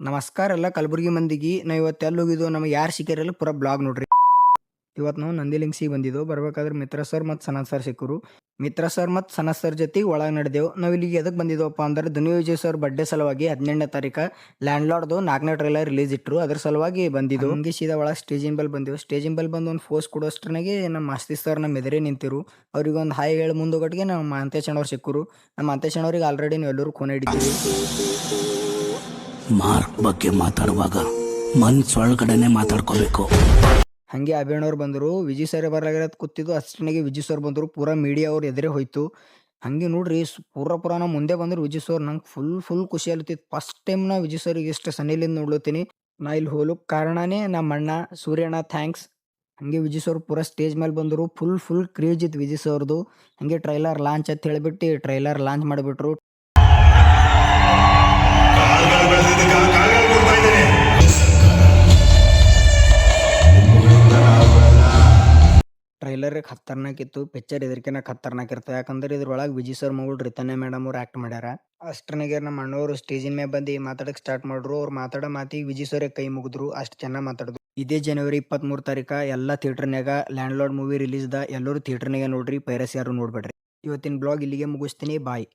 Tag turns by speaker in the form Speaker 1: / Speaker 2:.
Speaker 1: ನಮಸ್ಕಾರ ಎಲ್ಲ ಕಲಬುರಗಿ ಮಂದಿಗೆ ನಾವು ಇವತ್ತು ಎಲ್ಲಿ ಹೋಗಿದ್ದು ನಮಗೆ ಯಾರು ಸಿಕ್ಕಿರಲ್ಲ ಪೂರಾ ಬ್ಲಾಗ್ ನೋಡ್ರಿ. ಇವತ್ತು ನಾವು ನಂದಿಲಿಂಗ್ಸಿಗೆ ಬಂದಿದ್ದು ಬರ್ಬೇಕಾದ್ರೆ ಮಿತ್ರ ಸರ್ ಮತ್ತು ಸನತ್ ಸರ್ ಸಿಕ್ಕರು. ಮಿತ್ರ ಸರ್ ಮತ್ತು ಸನತ್ ಸರ್ ಜೊತೆಗೆ ಒಳಗೆ ನಡೆದೆವು. ನಾವು ಇಲ್ಲಿಗೆ ಎದಕ್ಕೆ ಬಂದಿದ್ದವಪ್ಪ ಅಂದ್ರೆ ಧನು ವಿಜಯ್ ಸರ್ ಬರ್ಡೇ ಸಲುವಾಗಿ 18ನೇ ತಾರೀಕು ಲ್ಯಾಂಡ್ಲಾರ್ಡ್ದು 4ನೇ ಟ್ರೈಲರ್ ರಿಲೀಸ್ ಇಟ್ಟರು. ಅದ್ರ ಸಲುವಾಗಿ ಬಂದಿದ್ದು. ಹಂಗೆ ಸೀದಾ ಒಳಗೆ ಸ್ಟೇಜಿನ ಬಲ್ ಬಂದೆವು. ಸ್ಟೇಜಿನ ಬಲ್ ಬಂದು ಒಂದು ಫೋಸ್ ಕೊಡೋಷ್ಟ್ರನಾಗೆ ನಮ್ಮ ಮಾಸ್ತಿ ಸರ್ ನಮ್ಮ ಎದುರೇ ನಿಂತಿರು. ಅವ್ರಿಗೆ ಒಂದು ಹಾಯ್ ಹೇಳಿ ಮುಂದೋಗಟ್ಟಿಗೆ ನಮ್ಮ ಮಾಂತೇಶ್ ಅಣ್ಣವ್ರು ಸಿಕ್ಕರು. ನಮ್ಮ ಮಾಂತೇಶ್ ಅಣ್ಣವ್ರಿಗೆ ಆಲ್ರೆಡಿ ನಾವು ಎಲ್ಲರೂ ಖೂನೆ ಹಿಡಿತೀವಿ.
Speaker 2: ಮಾರ್ಕ್ ಬಗ್ಗೆ ಮಾತಾಡುವಾಗ ಮನ್ಸೊಳಗಡೆನೆ ಮಾತಾಡ್ಕೋಬೇಕು.
Speaker 1: ಹಂಗೆ ಅಭಿಣ್ಣವ್ರು ಬಂದರು. ವಿಜಯ್ ಸರ್ ಬರಲಾಗಿರೋದು ಕೂತಿದ್ದು ಅಷ್ಟನಿಗೆ ವಿಜಯ್ ಸರ್ ಬಂದರು. ಪೂರಾ ಮೀಡಿಯಾ ಅವ್ರು ಎದುರೇ ಹೋಯ್ತು. ಹಂಗೆ ನೋಡ್ರಿ ಪೂರ ನಾ ಮುಂದೆ ಬಂದರು ವಿಜಯ್ ಸರ್. ನಂಗೆ ಫುಲ್ ಖುಷಿ ಆಲತ್ತಿತ್ತು. ಫಸ್ಟ್ ಟೈಮ್ ನಾ ವಿಜಯ್ ಸರ್ಗೆ ಇಷ್ಟು ಸನಿಲಿಂದ ನೋಡ್ಲತ್ತೀನಿ. ನಾ ಇಲ್ಲಿ ಹೋಲಕ್ಕೆ ಕಾರಣನೇ ನಮ್ಮ ಅಣ್ಣ ಸೂರ್ಯಣ್ಣ, ಥ್ಯಾಂಕ್ಸ್. ಹಂಗೆ ವಿಜಯ್ ಸರ್ ಪೂರಾ ಸ್ಟೇಜ್ ಮೇಲೆ ಬಂದರು. ಫುಲ್ ಕ್ರೇಜ್ ಇತ್ತು ವಿಜಯ್ ಸರ್ದು. ಹಂಗೆ ಟ್ರೈಲರ್ ಲಾಂಚ್ ಅಂತ ಹೇಳಿಬಿಟ್ಟು ಟ್ರೈಲರ್ ಲಾಂಚ್ ಮಾಡಿಬಿಟ್ರು. ಟ್ರೈಲರ್ ಖತರ್ನಾಕ್ ಇತ್ತು. ಪಿಕ್ಚರ್ ಇದಕ್ಕಿಂತ ಖತರ್ನಾಕ್ ಇರ್ತದೆ. ಯಾಕಂದ್ರೆ ಇದ್ರೊಳಗೆ ವಿಜಯ್ ಸರ್ ಮಗಳು ರಿತನ್ಯ ಮೇಡಮ್ ಅವ್ರು ಆ್ಯಕ್ಟ್ ಮಾಡ್ಯಾರ. ಅಷ್ಟನಿಗೆ ನಮ್ಮ ಅಣ್ಣವರು ಸ್ಟೇಜಿನ ಮೇಲೆ ಬಂದು ಮಾತಾಡಕ್ಕೆ ಸ್ಟಾರ್ಟ್ ಮಾಡ್ರು. ಅವ್ರು ಮಾತಾಡೋ ಮಾತಿಗೆ ವಿಜಯ್ ಸರ್ ಕೈ ಮುಗಿದ್ರು. ಅಷ್ಟು ಚೆನ್ನಾಗಿ ಮಾತಾಡಿದ್ರು. ಇದೇ ಜನವರಿ 23 ತಾರೀಕು ಎಲ್ಲ ಥಿಯೇಟರ್ನಾಗ ಲ್ಯಾಂಡ್ಲಾರ್ಡ್ ಮೂವಿ ರಿಲೀಸ್ದ. ಎಲ್ಲರೂ ಥಿಯೇಟರ್ನಾಗ ನೋಡ್ರಿ, ಪೈರಸಿ ಯಾರು ನೋಡ್ಬೇಡ್ರಿ. ಇವತ್ತಿನ ಬ್ಲಾಗ್ ಇಲ್ಲಿಗೆ ಮುಗಿಸ್ತೀನಿ. ಬಾಯ್.